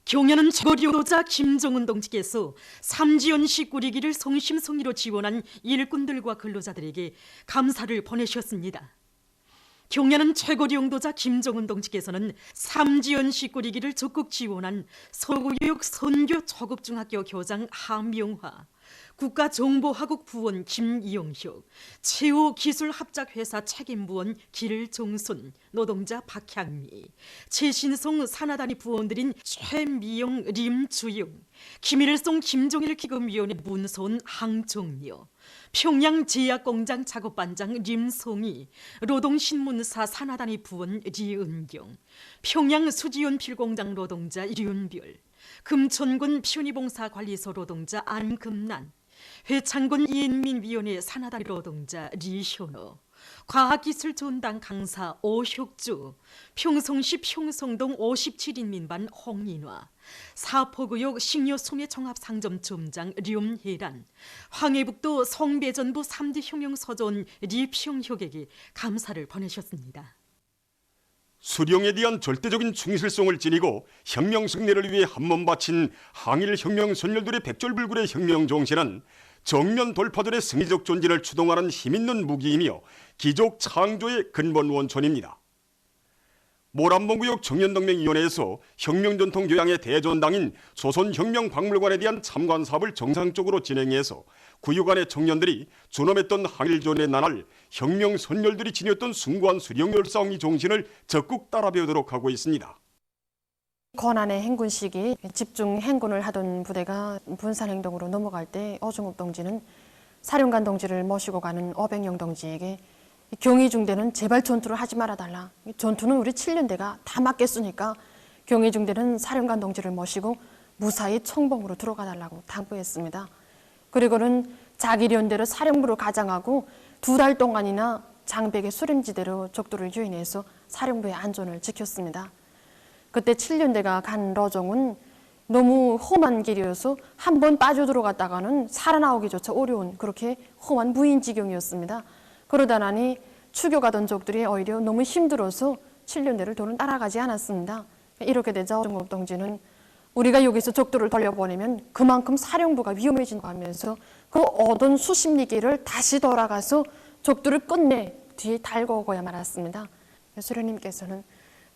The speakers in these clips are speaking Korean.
경연은 최고領導자 김정은 동지께서 삼지연시 꾸리기를 성심성의로 지원한 일꾼들과 근로자들에게 감사를 보내셨습니다. 경연은 최고領導자 김정은 동지께서는 삼지연시 꾸리기를 적극 지원한 서구교육 선교 초급중학교 교장 하명화, 국가정보화국 부원 김이영혁, 최우기술합작회사 책임부원 길종순, 노동자 박향미, 최신성 산하단위 부원들인 최미영, 림주영, 김일성 김종일 기금위원회 문소은 항종려, 평양제약공장 작업반장 림송이, 노동신문사 산하단위 부원 리은경, 평양수지연필공장 노동자 류은별, 금천군 편의봉사관리소 노동자 안금란, 회창군 이인민위원회 산하단위 노동자 리효노, 과학기술전당 강사 오혁주, 평성시 평성동 57인민반 홍인화, 사포구역 식료소매종합상점점장 류혜란, 황해북도 성배전부 3대 혁명서전 리평혁에게 감사를 보내셨습니다. 수령에 대한 절대적인 충실성을 지니고 혁명 승리를 위해 한 몸 바친 항일 혁명 선열들의 백절불굴의 혁명 정신은 정면 돌파들의 승리적 존재를 추동하는 힘있는 무기이며 기족 창조의 근본 원천입니다. 모란봉구역 청년동맹위원회에서 혁명전통 교양의 대전당인 조선혁명박물관에 대한 참관 사업을 정상적으로 진행해서 구역안의 청년들이 준엄했던 항일전의 나날 혁명 선열들이 지녔던 숭고한 수령열사의 정신을 적극 따라 배우도록 하고 있습니다. 고난의 행군 시기 집중 행군을 하던 부대가 분산행동으로 넘어갈 때 어중옥 동지는 사령관 동지를 모시고 가는 어백영 동지에게 경의중대는 제발 전투를 하지 말아달라. 전투는 우리 7년대가 다 맡겠으니까 경의중대는 사령관 동지를 모시고 무사히 청봉으로 들어가달라고 당부했습니다. 그리고는 자기 연대로 사령부로 가장하고 2달 동안이나 장백의 수림지대로 적도를 유인해서 사령부의 안전을 지켰습니다. 그때 7년대가 간 러종은 너무 험한 길이어서 한 번 빠져들어갔다가는 살아나오기조차 어려운 그렇게 험한 무인지경이었습니다. 그러다 나니 추격하던 적들이 오히려 너무 힘들어서 7년대를 더는 따라가지 않았습니다. 이렇게 되자 어중옥 동지는 우리가 여기서 적도를 돌려보내면 그만큼 사령부가 위험해진다고 하면서 그 얻은 수십 리길을 다시 돌아가서 적도를 끝내 뒤에 달고 오고야 말았습니다. 수령님께서는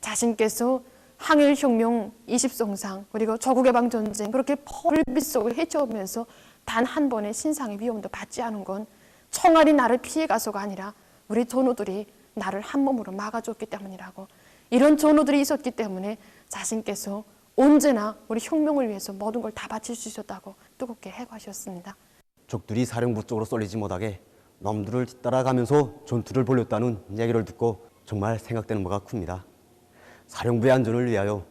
자신께서 항일혁명 20성상 그리고 조국해방전쟁 그렇게 벌빛 속을 헤쳐오면서 단 한 번의 신상의 위험도 받지 않은 건 총알이 나를 피해가서가 아니라 우리 전우들이 나를 한 몸으로 막아줬기 때문이라고, 이런 전우들이 있었기 때문에 자신께서 언제나 우리 혁명을 위해서 모든 걸 다 바칠 수 있었다고 뜨겁게 해과하셨습니다. 적들이 사령부 쪽으로 쏠리지 못하게 놈들을 따라가면서 전투를 벌였다는 얘기를 듣고 정말 생각되는 바가 큽니다. 사령부의 안전을 위하여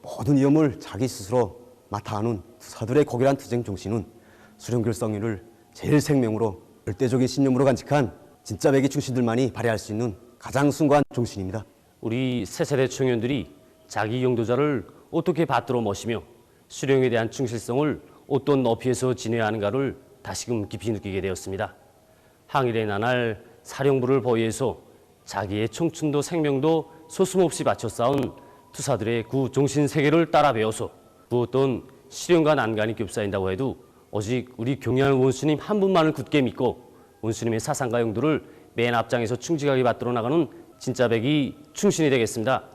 모든 위험을 자기 스스로 맡아하는 투사들의 고결한 투쟁 정신은 수령결성위를 제일 생명으로 절대적인 신념으로 간직한 진짜 배기 충신들만이 발휘할 수 있는 가장 숭고한 정신입니다. 우리 새세대 청년들이 자기 용도자를 어떻게 받들어 모시며 수령에 대한 충실성을 어떤 높이에서 지내야 하는가를 다시금 깊이 느끼게 되었습니다. 항일의 나날 사령부를 보위해서 자기의 청춘도 생명도 소숨없이 바쳐 쌓은 투사들의 구 정신세계를 따라 배워서 그 어떤 시련과 난간이 겹싸인다고 해도 오직 우리 경연한 원수님 한 분만을 굳게 믿고 원수님의 사상과 용도를 맨 앞장에서 충직하게 받들어 나가는 진짜 백이 충신이 되겠습니다.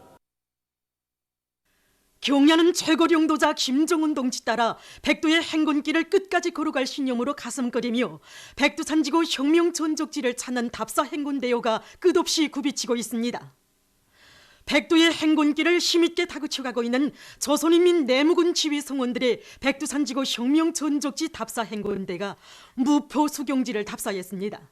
경야는 최고령도자 김정은 동지 따라 백두의 행군길을 끝까지 걸어갈 신념으로 가슴거리며 백두산지구 혁명 전적지를 찾는 답사 행군대요가 끝없이 굽이치고 있습니다. 백두의 행군길을 힘있게 다그쳐가고 있는 조선인민 내무군 지휘 성원들의 백두산지구 혁명 전적지 답사 행군대가 무표 수경지를 답사했습니다.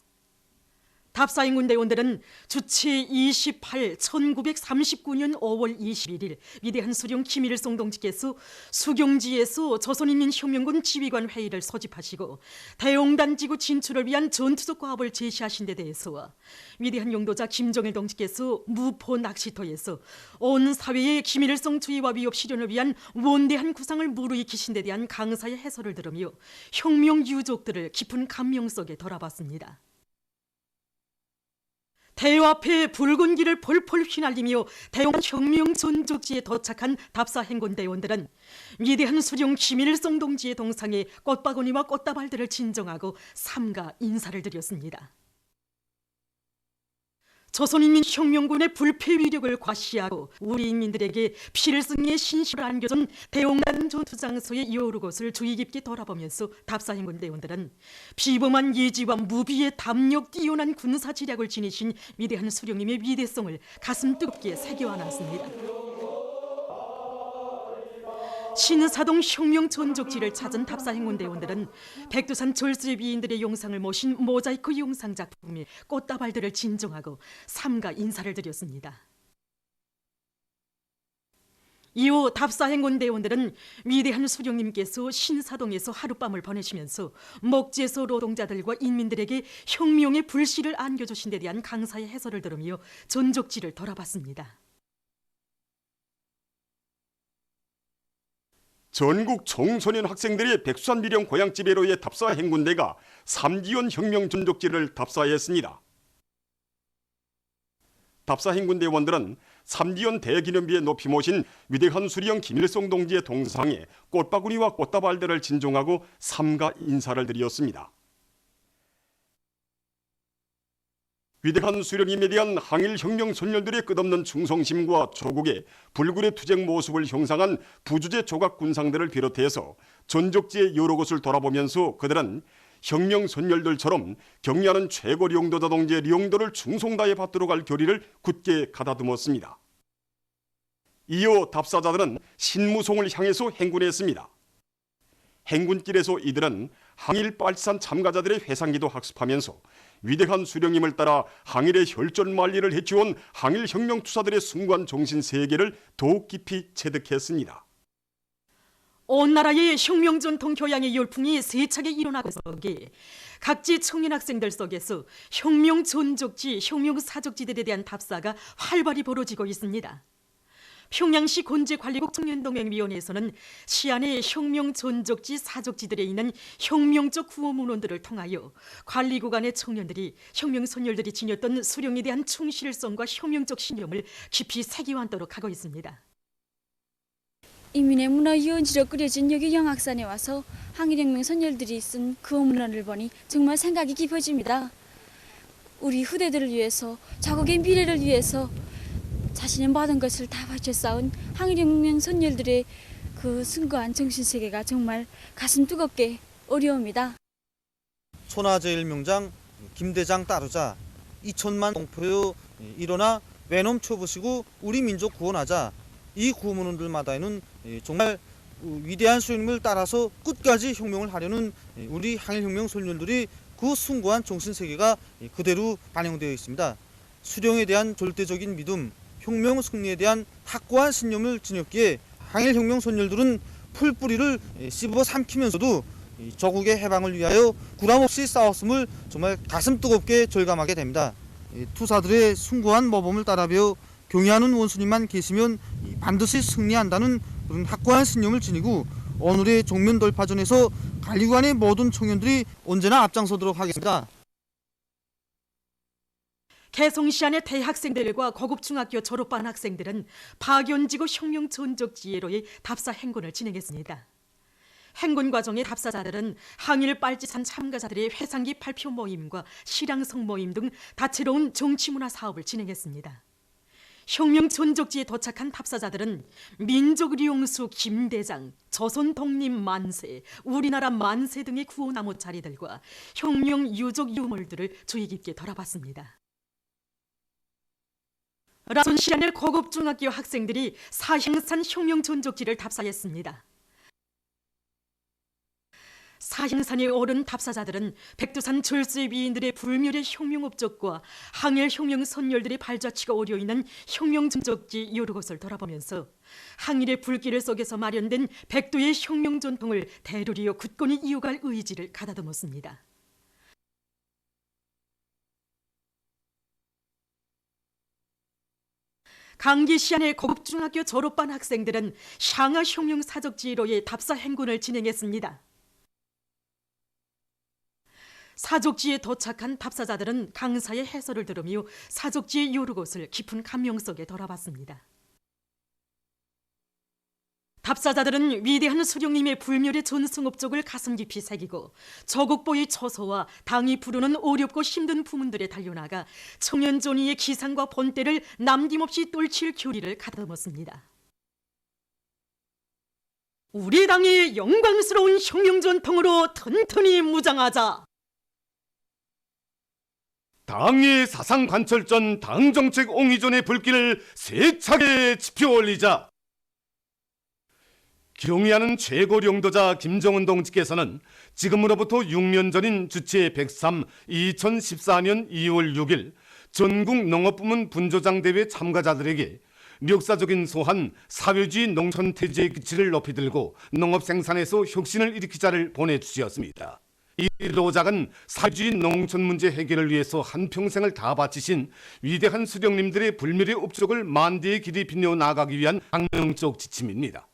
답사 행군대원들은 주치 28, 1939년 5월 21일 위대한 수령 김일성 동지께서 수경지에서 조선인민혁명군 지휘관 회의를 소집하시고 대용단지구 진출을 위한 전투적 과업을 제시하신 데 대해서와 위대한 용도자 김정일 동지께서 무포 낚시터에서 온 사회의 김일성 주의와 위협 실현을 위한 원대한 구상을 무르익히신 데 대한 강사의 해설을 들으며 혁명 유족들을 깊은 감명 속에 돌아봤습니다. 대요 앞에 붉은 길을 폴폴 휘날리며 대용 혁명 전적지에 도착한 답사 행군대원들은 위대한 수령 김일성 동지의 동상에 꽃바구니와 꽃다발들을 진정하고 삼가 인사를 드렸습니다. 조선인민혁명군의 불패 위력을 과시하고 우리 인민들에게 필승의 신시를 안겨준 대용단 전투장소의 여러 곳을 주의 깊게 돌아보면서 답사행군 대원들은 비범한 예지와 무비의 담력 뛰어난 군사 지략을 지니신 위대한 수령님의 위대성을 가슴 뜨겁게 새겨안았습니다. 신사동 혁명 전적지를 찾은 답사행군 대원들은 백두산 절수의 위인들의 용상을 모신 모자이크 용상 작품에 꽃다발들을 진정하고 삼가 인사를 드렸습니다. 이후 답사행군 대원들은 위대한 수령님께서 신사동에서 하룻밤을 보내시면서 목재소 노동자들과 인민들에게 혁명의 불씨를 안겨주신 데 대한 강사의 해설을 들으며 전적지를 돌아봤습니다. 전국 청소년 학생들의 백수산 미령 고향집회로의 답사 행군대가 삼지연 혁명 전적지를 답사했습니다. 답사 행군대원들은 삼지연 대기념비에 높이 모신 위대한 수령 김일성 동지의 동상에 꽃바구니와 꽃다발들을 진정하고 삼가 인사를 드렸습니다. 위대한 수령님에 대한 항일 혁명 선열들의 끝없는 충성심과 조국의 불굴의 투쟁 모습을 형상한 부주제 조각 군상들을 비롯해서 전적지의 여러 곳을 돌아보면서 그들은 혁명 선열들처럼 경리하는 최고 령도자 동지의 령도를 충성 다해 받도록 할 결의를 굳게 가다듬었습니다. 이어 답사자들은 신무송을 향해서 행군했습니다. 행군길에서 이들은 항일 빨치산 참가자들의 회상기도 학습하면서 위대한 수령님을 따라 항일의 혈전만리를 해치운 항일혁명 투사들의 숭고한 정신 세계를 더욱 깊이 체득했습니다. 온 나라의 혁명 전통 교양의 열풍이 세차게 일어나고 있기에 각지 청년 학생들 속에서 혁명 전적지, 혁명 사적지들에 대한 답사가 활발히 벌어지고 있습니다. 평양시 곤제관리국 청년동맹위원회에서는 시안의 혁명 전적지 사적지들에 있는 혁명적 구호 문헌들을 통하여 관리구간의 청년들이 혁명 선열들이 지녔던 수령에 대한 충실성과 혁명적 신념을 깊이 새겨안도록 하고 있습니다. 인민의 문화 유원지로 끓여진 여기 영악산에 와서 항일혁명 선열들이 쓴 구호 문헌을 보니 정말 생각이 깊어집니다. 우리 후대들을 위해서, 자국의 미래를 위해서 자신의 모든 것을 다 바쳐 쌓은 항일혁명 선열들의 그 숭고한 정신세계가 정말 가슴 뜨겁게 어려웁니다. 천하제일명장 김대장 따르자 2천만 동포여 일어나 외놈 쳐부시고 우리 민족 구원하자. 이 구문들마다에는 정말 위대한 수령님을 따라서 끝까지 혁명을 하려는 우리 항일혁명 선열들이 그 숭고한 정신세계가 그대로 반영되어 있습니다. 수령에 대한 절대적인 믿음, 혁명 승리에 대한 확고한 신념을 지녔기에 항일혁명 선열들은 풀뿌리를 씹어 삼키면서도 조국의 해방을 위하여 구람없이 싸웠음을 정말 가슴 뜨겁게 절감하게 됩니다. 투사들의 숭고한 모범을 따라 배워 경의하는 원수님만 계시면 반드시 승리한다는 그런 확고한 신념을 지니고 오늘의 정면 돌파전에서 관리관의 모든 청년들이 언제나 앞장서도록 하겠습니다. 개성시안의 대학생들과 고급중학교 졸업반 학생들은 파견지구 혁명 전적지회로의 답사 행군을 진행했습니다. 행군 과정의 답사자들은 항일 빨치산 참가자들의 회상기 발표 모임과 실향성 모임 등 다채로운 정치문화 사업을 진행했습니다. 혁명 전적지에 도착한 답사자들은 민족령수 김대장, 조선 독립 만세, 우리나라 만세 등의 구호나무 자리들과 혁명 유적 유물들을 주의 깊게 돌아봤습니다. 라손시안의 고급중학교 학생들이 사행산 혁명 전적지를 답사했습니다. 사행산에 오른 답사자들은 백두산 절수의 위인들의 불멸의 혁명 업적과 항일 혁명 선열들의 발자취가 오려 있는 혁명 전적지 여러 곳을 돌아보면서 항일의 불길 속에서 마련된 백두의 혁명 전통을 대루리어 굳건히 이어갈 의지를 가다듬었습니다. 강기시안의 고급중학교 졸업반 학생들은 샹하 혁명 사적지로의 답사 행군을 진행했습니다. 사족지에 도착한 답사자들은 강사의 해설을 들으며 사족지의 여러 곳을 깊은 감명 속에 돌아봤습니다. 답사자들은 위대한 수령님의 불멸의 전승업적을 가슴 깊이 새기고 저국보의 처소와 당이 부르는 어렵고 힘든 부문들에 달려나가 청년존이의 기상과 본때를 남김없이 똘칠 교리를 가다듬었습니다. 우리 당의 영광스러운 혁명 전통으로 튼튼히 무장하자. 당의 사상 관철전 당정책 옹이전의 불길을 세차게 지펴올리자. 경의하는 최고領도자 김정은 동지께서는 지금으로부터 6년 전인 주체 103 2014년 2월 6일 전국 농업부문 분조장 대회 참가자들에게 역사적인 소한 사회주의 농촌 태지의 기치를 높이 들고 농업 생산에서 혁신을 일으키자를 보내주셨습니다. 이 도작은 사회주의 농촌 문제 해결을 위해서 한평생을 다 바치신 위대한 수령님들의 불멸의 업적을 만대의 길이 빛내어 나가기 위한 강령적 지침입니다.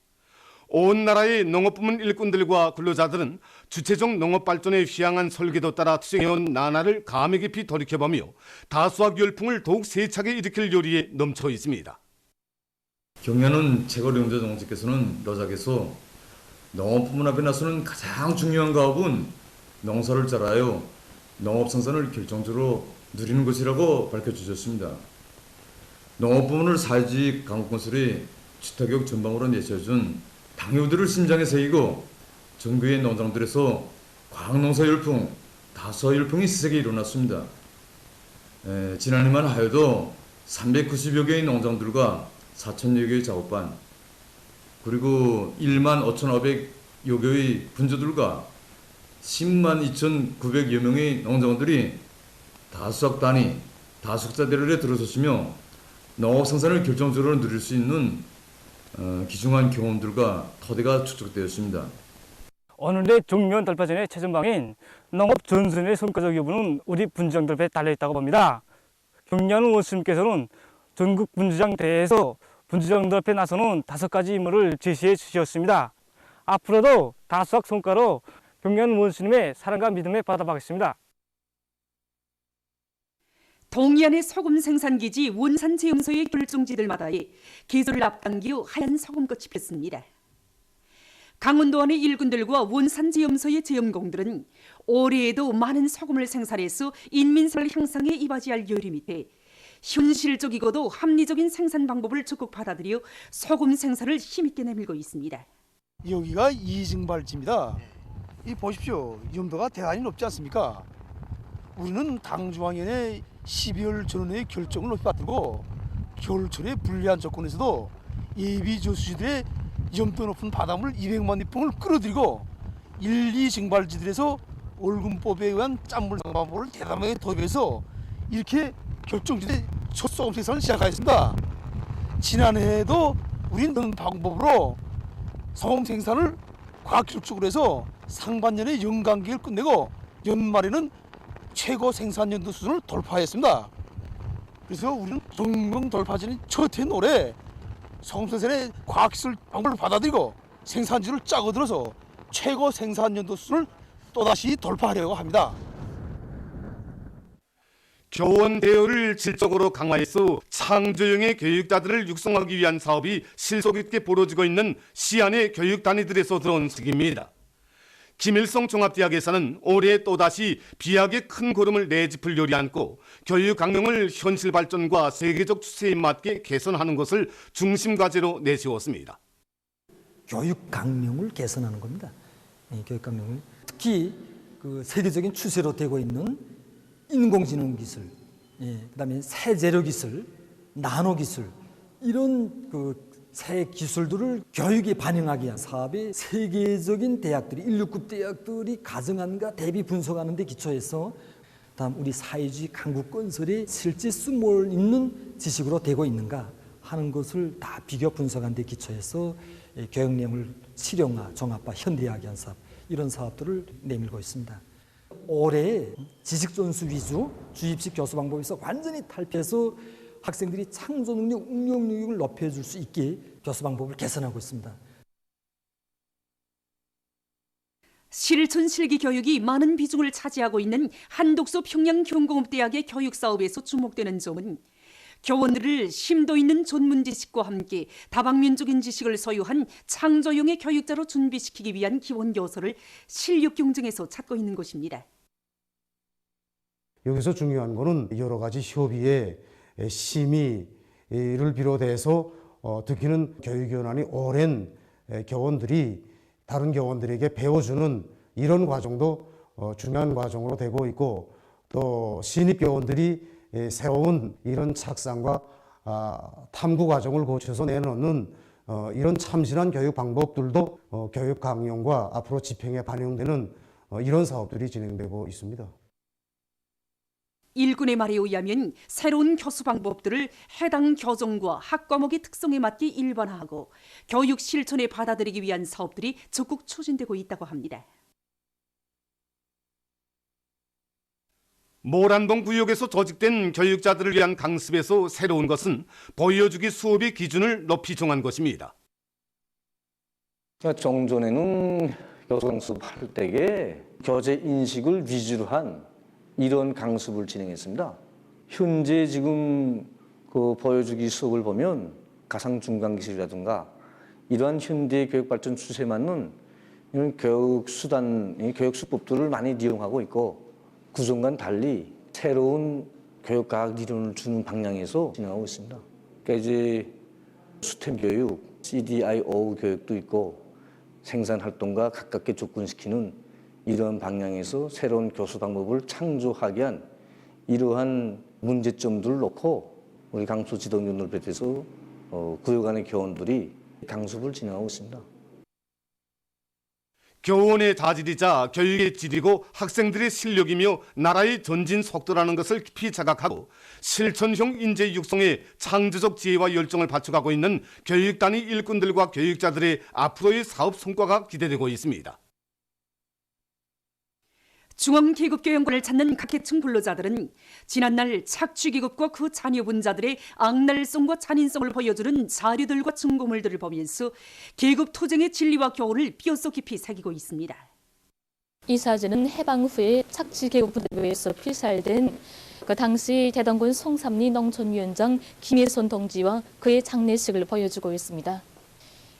온 나라의 농업부문 일꾼들과 근로자들은 주체적 농업 발전에 휘황한 설계도 따라 투쟁해온 나날을 감회 깊이 돌이켜보며 다수학 열풍을 더욱 세차게 일으킬 요리에 넘쳐 있습니다. 경의하는 최고領도자 동지께서는 러작에서 농업부문 앞에 나서는 가장 중요한 가업은 농사를 잘하여 농업 생산을 결정적으로 누리는 것이라고 밝혀주셨습니다. 농업부문을 사회주의 강국건설의 주타격 전방으로 내세워준 당요들을 심장에 새기고 전국의 농장들에서 과학농사 열풍, 다수화 열풍이 세게 일어났습니다. 지난해만 하여도 390여 개의 농장들과 4,000여 개의 작업반, 그리고 1만 5,500여 개의 분조들과 10만 2,900여 명의 농장원들이 다수학 단위, 다수학자 대열에 들어섰으며 농업 생산을 결정적으로 누릴 수 있는 귀중한 경험들과 토대가 축적되었습니다. 오늘의 정면 돌파전의 최전방인 농업 전선의 성과적 여부는 우리 분주장 돌파에 달려있다고 봅니다. 경의하는 원수님께서는 전국 분주장 대회에서 분주장 돌파에 나서는 5가지 임무를 제시해 주셨습니다. 앞으로도 다수학 성과로 경의하는 원수님의 사랑과 믿음에 보답하겠습니다. 동해안의 소금 생산기지 원산제염소의 결정지들마다에 계절을 앞당겨 하얀 소금꽃이 폈습니다. 강원도안의 일꾼들과 원산제염소의 제염공들은 올해에도 많은 소금을 생산해서 인민생활 향상에 이바지할 요리 밑에 현실적이고도 합리적인 생산 방법을 적극 받아들여 소금 생산을 힘있게 내밀고 있습니다. 여기가 이증발지입니다. 이 보십시오. 염도가 대단히 높지 않습니까? 우리는 당중앙위원회 12월 전원의 결정을 높이 받들고 겨울철에 불리한 조건에서도 예비 저수지들의 염도 높은 바닷물 200만 리봉을 끌어들이고 1, 2 증발지들에서 월금법에 의한 짠물 방법을 대담하게 도입해서 이렇게 결정지대 첫 소금 생산을 시작하였습니다. 지난해에도 우리는 그런 방법으로 소금 생산을 과학기술적으로 해서 상반년에 연간기를 끝내고 연말에는 최고 생산연도 수준을 돌파했습니다. 그래서 우리는 정명 돌파전이 첫 해인 올해 소금 생산의 과학기술 방법을 받아들이고 생산지를 짜고 들어서 최고 생산연도 수준을 또다시 돌파하려고 합니다. 교원 대우를 질적으로 강화해서 창조형의 교육자들을 육성하기 위한 사업이 실속 있게 벌어지고 있는 시안의 교육 단위들에서 들어온 소식입니다. 김일성 종합대학에서는 올해 또다시 비약의 큰 걸음을 내짚을 요리안고 교육 강령을 현실 발전과 세계적 추세에 맞게 개선하는 것을 중심 과제로 내세웠습니다. 교육 강령을 개선하는 겁니다. 교육 강령을 특히 그 세계적인 추세로 되고 있는 인공지능 기술, 그다음에 새 재료 기술, 나노 기술 이런 그 새 기술들을 교육에 반영하기 위한 사업에 세계적인 대학들이 1流급 대학들이 가정안과 대비 분석하는 데 기초해서 다음 우리 사회주의 강국 건설에 실제 쓸모 있는 지식으로 되고 있는가 하는 것을 다 비교 분석하는 데 기초해서 교육 내용을 실용화, 종합화, 현대화하기 위한 사업 이런 사업들을 내밀고 있습니다. 올해 지식 전수 위주 주입식 교수 방법에서 완전히 탈피해서 학생들이 창조 능력, 응용 능력을 높여줄 수 있게 교수 방법을 개선하고 있습니다. 실천 실기 교육이 많은 비중을 차지하고 있는 한독소 평양경공업대학의 교육 사업에서 주목되는 점은 교원들을 심도 있는 전문 지식과 함께 다방면적인 지식을 소유한 창조형의 교육자로 준비시키기 위한 기본 요소를 실력 경쟁에서 찾고 있는 것입니다. 여기서 중요한 것은 여러 가지 협의회, 심의를 비롯해서 특히는 교육위원회의 오랜 교원들이 다른 교원들에게 배워주는 이런 과정도 중요한 과정으로 되고 있고, 또 신입 교원들이 새로운 이런 착상과 탐구 과정을 거쳐서 내놓는 이런 참신한 교육 방법들도 교육 강령과 앞으로 집행에 반영되는 이런 사업들이 진행되고 있습니다. 일꾼의 말에 의하면 새로운 교수 방법들을 해당 교정과 학과목의 특성에 맞게 일반화하고 교육 실천에 받아들이기 위한 사업들이 적극 추진되고 있다고 합니다. 모란봉 구역에서 조직된 교육자들을 위한 강습에서 새로운 것은 보여주기 수업의 기준을 높이 정한 것입니다. 정전에는 교수 강습할 때에 교재 인식을 위주로 한 이런 강습을 진행했습니다. 현재 지금 그 보여주기 수업을 보면 가상 중간 기술이라든가 이러한 현대 교육 발전 추세에 맞는 이런 교육 수단, 교육 수법들을 많이 이용하고 있고, 구전과는 달리 새로운 교육과학理論을 주는 방향에서 진행하고 있습니다. 그러니까 이제 스템 교육, CDIO 교육도 있고 생산 활동과 가깝게 접근시키는 이러한 방향에서 새로운 교수 방법을 창조하게 한 이러한 문제점들을 놓고 우리 강수 지도위원을 비롯해서 구역 안의 교원들이 강습을 진행하고 있습니다. 교원의 자질이자 교육의 질이고 학생들의 실력이며 나라의 전진 속도라는 것을 깊이 자각하고 실천형 인재 육성에 창조적 지혜와 열정을 바쳐가고 있는 교육단위 일꾼들과 교육자들의 앞으로의 사업 성과가 기대되고 있습니다. 중앙계급교연권을 찾는 각계층 근로자들은 지난날 착취계급과 그 자녀분자들의 악랄성과 잔인성을 보여주는 자료들과 증거물들을 보면서 계급투쟁의 진리와 교훈을 뼈속 깊이 새기고 있습니다. 이 사진은 해방 후에 착취계급부대에서 필살된 그 당시 대동군 송삼리 농촌위원장 김혜손 동지와 그의 장례식을 보여주고 있습니다.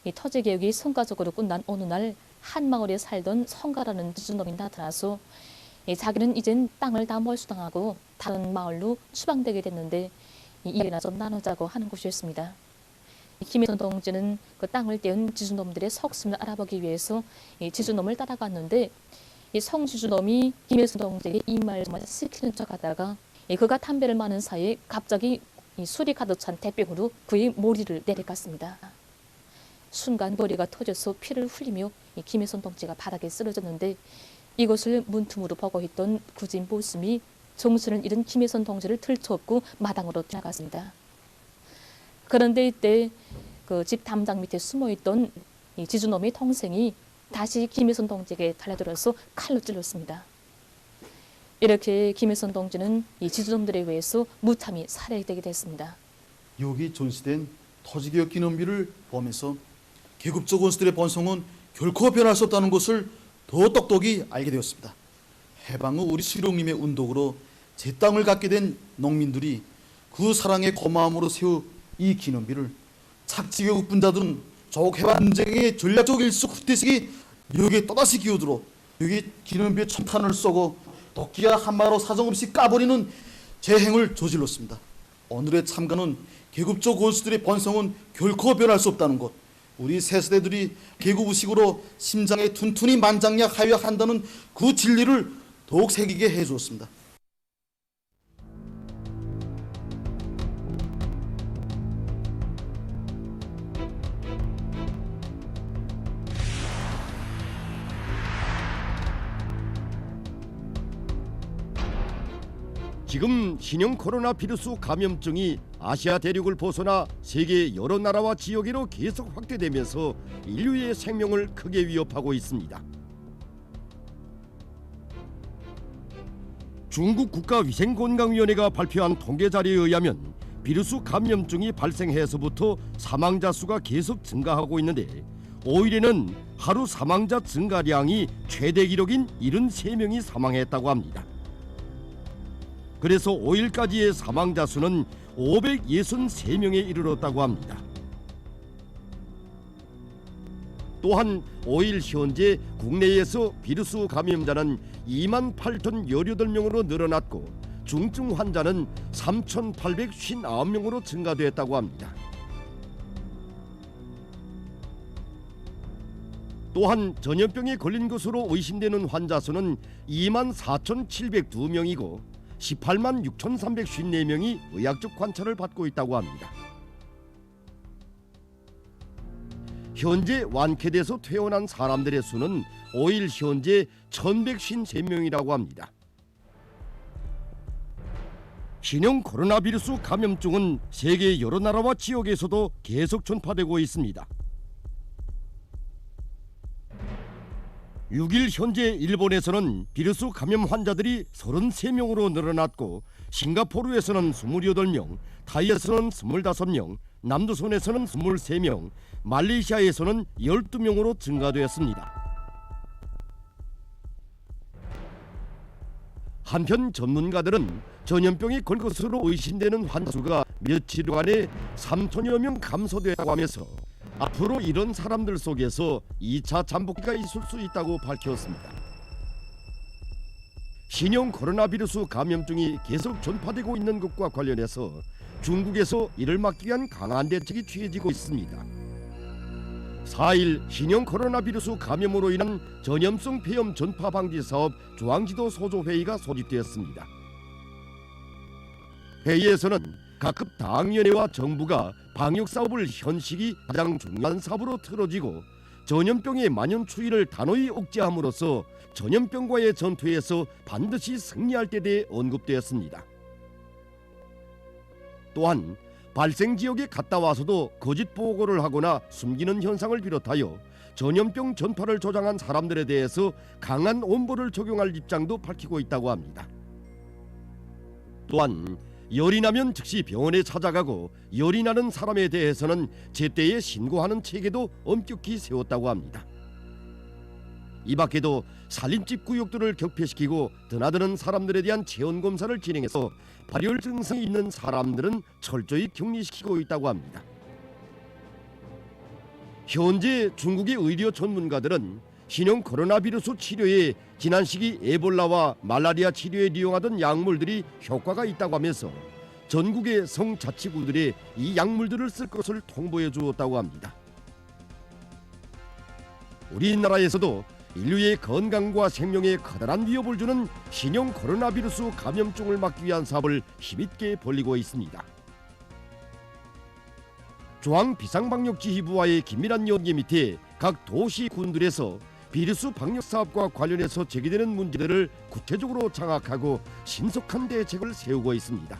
이 토지개혁이 성과적으로 끝난 어느 날 한 마을에 살던 성가라는 지주놈이 나타나서 자기는 이젠 땅을 다 몰수당하고 다른 마을로 추방되게 됐는데 이 일이나 좀 나누자고 하는 것이었습니다. 김혜선 동지는 그 땅을 떼은 지주놈들의 속셈을 알아보기 위해서 이 지주놈을 따라갔는데 이 성지주놈이 김혜선 동지에게 이 말을 정말 시키는 척하다가 그가 담배를 마는 사이에 갑자기 이 술이 가득 찬 대병으로 그의 머리를 내려갔습니다. 순간 머리가 터져서 피를 흘리며 김혜선 동지가 바닥에 쓰러졌는데 이것을 문틈으로 보고 있던 구진 보스미 정신을 잃은 김혜선 동지를 들쳐업고 마당으로 지나갔습니다. 그런데 이때 그 집 담장 밑에 숨어있던 이 지주놈의 동생이 다시 김혜선 동지에게 달려들어서 칼로 찔렀습니다. 이렇게 김혜선 동지는 이 지주놈들에 의해서 무참히 살해되게 됐습니다. 여기 존시된 토지개혁 기념비를 보면서 계급적 원수들의 번성은 결코 변할 수 없다는 것을 더 똑똑히 알게 되었습니다. 해방 후 우리 수령님의 운동으로 제 땅을 갖게 된 농민들이 그 사랑의 고마움으로 세우 이 기념비를 착지개국 분자들은 조국 해방 전쟁의 전략적 일수 후퇴식이 여기에 또다시 기어들어 여기 기념비에 첨탄을 쏘고 도끼와 한마로 사정없이 까버리는 재행을 저질렀습니다. 오늘의 참가는 계급적 원수들의 번성은 결코 변할 수 없다는 것, 우리 새세대들이 계급의식으로 심장에 튼튼히 만장약하여야 한다는 그 진리를 더욱 새기게 해주었습니다. 지금 신형 코로나 바이러스 감염증이 아시아 대륙을 벗어나 세계 여러 나라와 지역으로 계속 확대되면서 인류의 생명을 크게 위협하고 있습니다. 중국 국가위생건강위원회가 발표한 통계 자료에 의하면 바이러스 감염증이 발생해서부터 사망자 수가 계속 증가하고 있는데 5일에는 하루 사망자 증가량이 최대 기록인 73명이 사망했다고 합니다. 그래서 5일까지의 사망자 수는 563명에 이르렀다고 합니다. 또한 5일 현재 국내에서 비루스 감염자는 28,018명으로 늘어났고 중증 환자는 3,859명으로 증가됐다고 합니다. 또한 전염병에 걸린 것으로 의심되는 환자 수는 24,702명이고 186,354명이 의학적 관찰을 받고 있다고 합니다. 현재 완쾌돼서 퇴원한 사람들의 수는 5일 현재 1,153명이라고 합니다. 신형 코로나 비루스 감염증은 세계 여러 나라와 지역에서도 계속 전파되고 있습니다. 6일 현재 일본에서는 비루스 감염 환자들이 33명으로 늘어났고 싱가포르에서는 28명, 타이에서는 25명, 남조선에서는 23명, 말레이시아에서는 12명으로 증가되었습니다. 한편 전문가들은 전염병이 걸 것으로 의심되는 환자 수가 며칠간에 3천여 명 감소되었다고 하면서 앞으로 이런 사람들 속에서 2차 잠복기가 있을 수 있다고 밝혔습니다. 신형 코로나 비루스 감염증이 계속 전파되고 있는 것과 관련해서 중국에서 이를 막기 위한 강한 대책이 취해지고 있습니다. 4일 신형 코로나 비루스 감염으로 인한 전염성 폐렴 전파 방지 사업 중앙지도 소조 회의가 소집되었습니다. 회의에서는 각급 당위원회와 정부가 방역 사업을 현실이 가장 중요한 사업으로 틀어지고 전염병의 만연 추이를 단호히 억제함으로써 전염병과의 전투에서 반드시 승리할 때 대해 언급되었습니다. 또한 발생 지역에 갔다 와서도 거짓 보고를 하거나 숨기는 현상을 비롯하여 전염병 전파를 조장한 사람들에 대해서 강한 엄벌을 적용할 입장도 밝히고 있다고 합니다. 또한 열이 나면 즉시 병원에 찾아가고 열이 나는 사람에 대해서는 제때에 신고하는 체계도 엄격히 세웠다고 합니다. 이 밖에도 살림집 구역들을 격폐시키고 드나드는 사람들에 대한 체온 검사를 진행해서 발열 증상이 있는 사람들은 철저히 격리시키고 있다고 합니다. 현재 중국의 의료 전문가들은 신형 코로나 비루스 치료에 지난 시기 에볼라와 말라리아 치료에 이용하던 약물들이 효과가 있다고 하면서 전국의 성자치구들에 이 약물들을 쓸 것을 통보해 주었다고 합니다. 우리나라에서도 인류의 건강과 생명에 커다란 위협을 주는 신형 코로나 비루스 감염증을 막기 위한 사업을 힘있게 벌이고 있습니다. 중앙비상방역지휘부와의 긴밀한 연계 밑에 각 도시군들에서 비루스 방역 사업과 관련해서 제기되는 문제들을 구체적으로 장악하고 신속한 대책을 세우고 있습니다.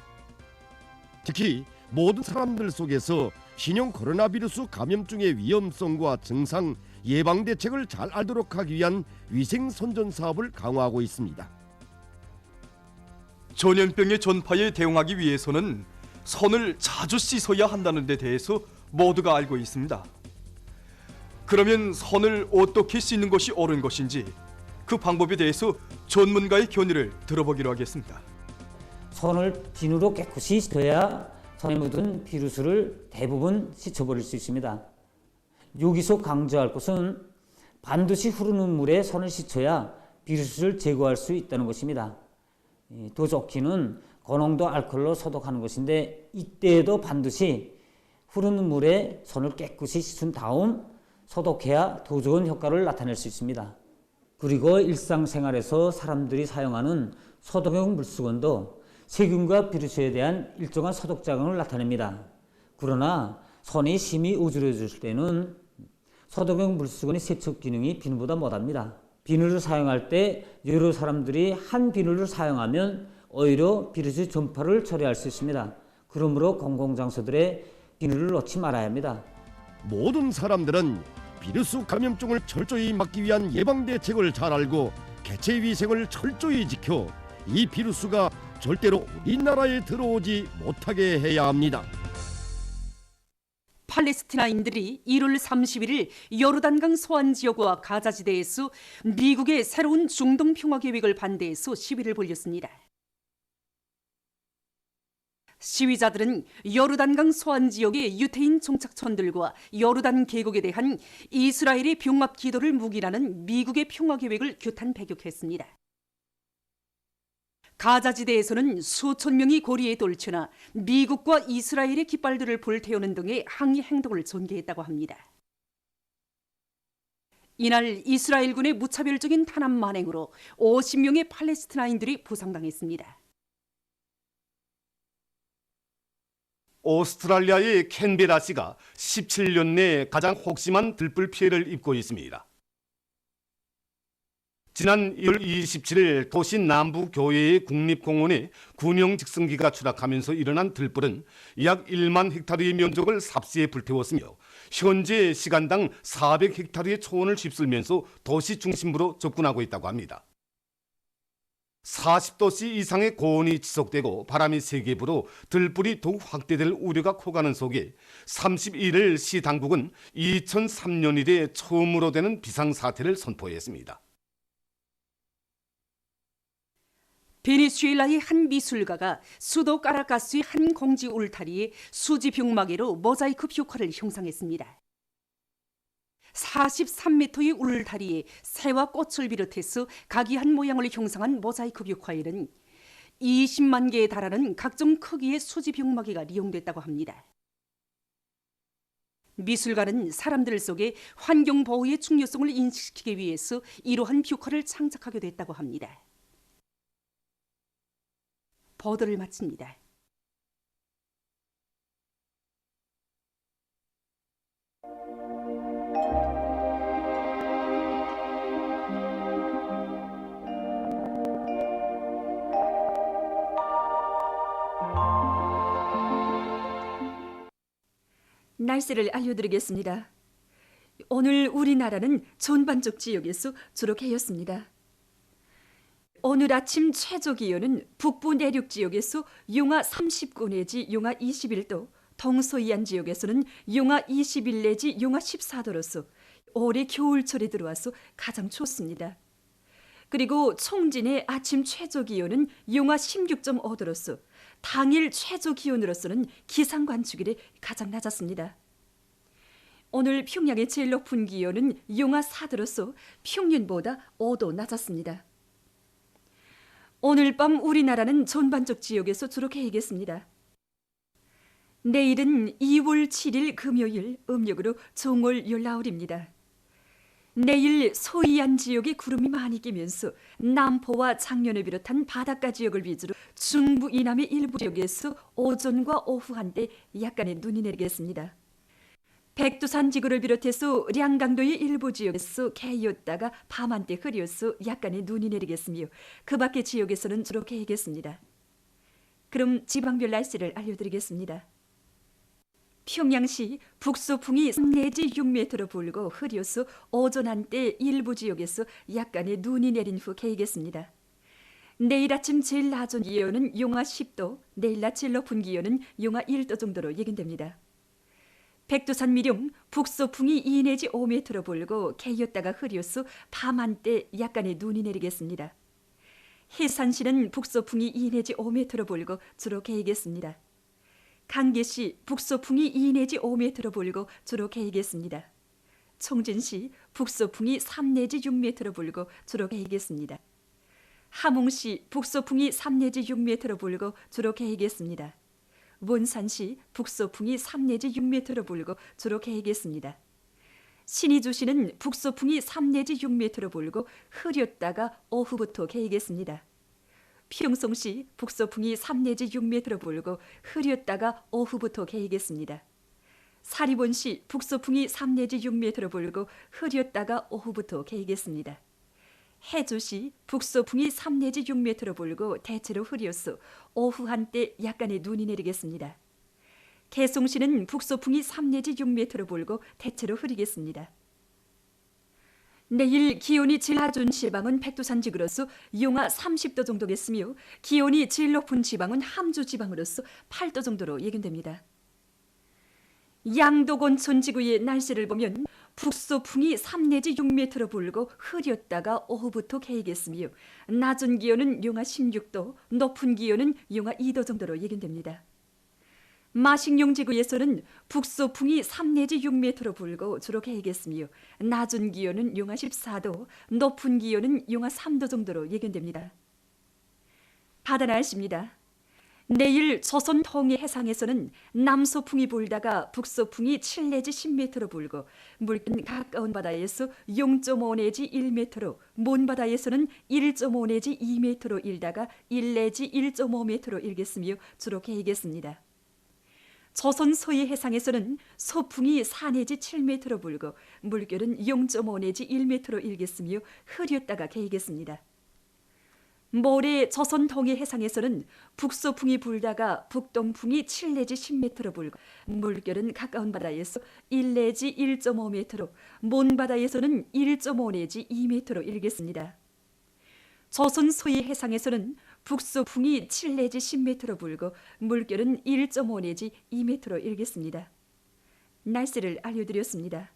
특히 모든 사람들 속에서 신형 코로나 비루스 감염증의 위험성과 증상, 예방 대책을 잘 알도록 하기 위한 위생 선전 사업을 강화하고 있습니다. 전염병의 전파에 대응하기 위해서는 손을 자주 씻어야 한다는 데 대해서 모두가 알고 있습니다. 그러면 손을 어떻게 씻는 것이 옳은 것인지 그 방법에 대해서 전문가의 견해를 들어보기로 하겠습니다. 손을 비누로 깨끗이 씻어야 손에 묻은 비루스를 대부분 씻어버릴 수 있습니다. 여기서 강조할 것은 반드시 흐르는 물에 손을 씻어야 비루스를 제거할 수 있다는 것입니다. 더 좋기는 고농도 알코올로 소독하는 것인데 이때에도 반드시 흐르는 물에 손을 깨끗이 씻은 다음 소독해야 더 좋은 효과를 나타낼 수 있습니다. 그리고 일상생활에서 사람들이 사용하는 소독용 물수건도 세균과 비루스에 대한 일정한 소독 작용을 나타냅니다. 그러나 손이 심히 어지러워질 때는 소독용 물수건의 세척 기능이 비누보다 못합니다. 비누를 사용할 때 여러 사람들이 한 비누를 사용하면 오히려 비루스 전파를 초래할 수 있습니다. 그러므로 공공장소들에 비누를 놓지 말아야 합니다. 모든 사람들은 비루스 감염증을 철저히 막기 위한 예방 대책을 잘 알고 개체 위생을 철저히 지켜 이 비루스가 절대로 우리나라에 들어오지 못하게 해야 합니다. 팔레스티나인들이 1월 31일 요르단강 소안 지역과 가자지대에서 미국의 새로운 중동 평화 계획을 반대해서 시위를 벌였습니다. 시위자들은 요르단강 소안 지역의 유태인 정착촌들과 요르단 계곡에 대한 이스라엘의 병합 기도를 묵인하는 미국의 평화 계획을 규탄 배격했습니다. 가자지대에서는 수천 명이 고리에 돌쳐나 미국과 이스라엘의 깃발들을 불태우는 등의 항의 행동을 전개했다고 합니다. 이날 이스라엘군의 무차별적인 탄압 만행으로 50명의 팔레스티나인들이 부상당했습니다. 오스트랄리아의 캔베라시가 17년 내 가장 혹심한 들불 피해를 입고 있습니다. 지난 1월 27일 도시 남부 교외의 국립공원에 군용 직승기가 추락하면서 일어난 들불은 약 1만 헥타르의 면적을 삽시에 불태웠으며 현재 시간당 400헥타르의 초원을 휩쓸면서 도시 중심부로 접근하고 있다고 합니다. 40도씨 이상의 고온이 지속되고 바람이 세게 불어 들불이 더욱 확대될 우려가 커가는 속에 31일 시 당국은 2003년 이래 처음으로 되는 비상사태를 선포했습니다. 베네수엘라의 한 미술가가 수도 카라카스의 한 공지 울타리에 수지 벽마개로 모자이크 효과를 형상했습니다. 43m의 울타리에 새와 꽃을 비롯해서 각이한 모양을 형상한 모자이크 벽화에는 20만 개에 달하는 각종 크기의 수지 벽마개가 이용됐다고 합니다. 미술가는 사람들 속에 환경보호의 중요성을 인식시키기 위해서 이러한 벽화를 창작하게 됐다고 합니다. 보도를 마칩니다. 날씨를 알려드리겠습니다. 오늘 우리나라는 전반적 지역에서 주로 개였습니다. 오늘 아침 최저 기온은 북부 내륙 지역에서 영하 39 내지 영하 21도, 동서이안 지역에서는 영하 21 내지 영하 14도로서 올해 겨울철에 들어와서 가장 춥습니다. 그리고 총진의 아침 최저 기온은 영하 16.5도로서 당일 최저 기온으로서는 기상 관측일에 가장 낮았습니다. 오늘 평양의 제일 높은 기온은 영하 4도로서 평년보다 5도 낮았습니다. 오늘 밤 우리나라는 전반적 지역에서 주로 개겠습니다. 내일은 2월 7일 금요일 음력으로 정월 열나흘입니다. 내일 서해안 지역에 구름이 많이 끼면서 남포와 장년을 비롯한 바닷가 지역을 위주로 중부 이남의 일부 지역에서 오전과 오후 한때 약간의 눈이 내리겠습니다. 백두산 지구를 비롯해서 량강도의 일부 지역에서 개였다가 밤 한때 흐려서 약간의 눈이 내리겠으며 그 밖의 지역에서는 주로 개겠습니다. 그럼 지방별 날씨를 알려드리겠습니다. 평양시 북소풍이 3 내지 6m로 불고 흐려서 오전 한때 일부 지역에서 약간의 눈이 내린 후 개겠습니다. 내일 아침 제일 낮은 기온은 영하 10도, 내일 낮 제일 높은 기온은 영하 1도 정도로 예견됩니다. 백두산 미령 북소풍이 2 내지 5m로 불고 개였다가 흐려서 밤 한때 약간의 눈이 내리겠습니다. 해산시는 북소풍이 2 내지 5m로 불고 주로 개겠습니다. 강계시 북소풍이 2 내지 5m로 불고 주로 개겠습니다. 총진시 북소풍이 3 내지 6m로 불고 주로 개겠습니다. 함흥시 북소풍이 3 내지 6m로 불고 주로 개겠습니다. 원산시 북소풍이 3 내지 6m로 불고 주로 개겠습니다. 신의주시는 북소풍이 3 내지 6m로 불고 흐렸다가 오후부터 개겠습니다. 평성시 북소풍이 3 내지 6m로 불고 흐렸다가 오후부터 개겠습니다. 사리본시 북소풍이 3 내지 6m로 불고 흐렸다가 오후부터 개겠습니다. 해주시 북소풍이 3 내지 6m로 불고 대체로 흐려서 오후 한때 약간의 눈이 내리겠습니다. 개송시는 북소풍이 3 내지 6m로 불고 대체로 흐리겠습니다. 내일 기온이 제일 낮은 지방은 백두산 지구로서 영하 30도 정도겠으며 기온이 제일 높은 지방은 함주 지방으로서 8도 정도로 예견됩니다. 양도곤 촌지구의 날씨를 보면 북소풍이 3 내지 6m로 불고 흐렸다가 오후부터 개겠으며 낮은 기온은 영하 16도, 높은 기온은 영하 2도 정도로 예견됩니다. 마식령 지구에서는 북소풍이 3 내지 6m로 불고 주로 개겠으며 낮은 기온은 영하 14도, 높은 기온은 영하 3도 정도로 예견됩니다. 바다 날씨입니다. 내일 조선 통해 해상에서는 남소풍이 불다가 북소풍이 7 내지 10m로 불고 물결은 가까운 바다에서 0.5 내지 1m로, 먼 바다에서는 1.5 내지 2m로 일다가 1 내지 1.5m로 일겠으며 주로 개겠습니다. 조선 서해 해상에서는 소풍이 4 내지 7m로 불고 물결은 0.5 내지 1m로 일겠으며 흐렸다가 개겠습니다. 모레 조선 동해 해상에서는 북소풍이 불다가 북동풍이 7 내지 10m로 불고 물결은 가까운 바다에서 1 내지 1.5m로, 먼 바다에서는 1.5 내지 2m로 일겠습니다. 조선 서해 해상에서는 북소풍이 7 내지 10m로 불고 물결은 1.5 내지 2m로 일겠습니다. 날씨를 알려드렸습니다.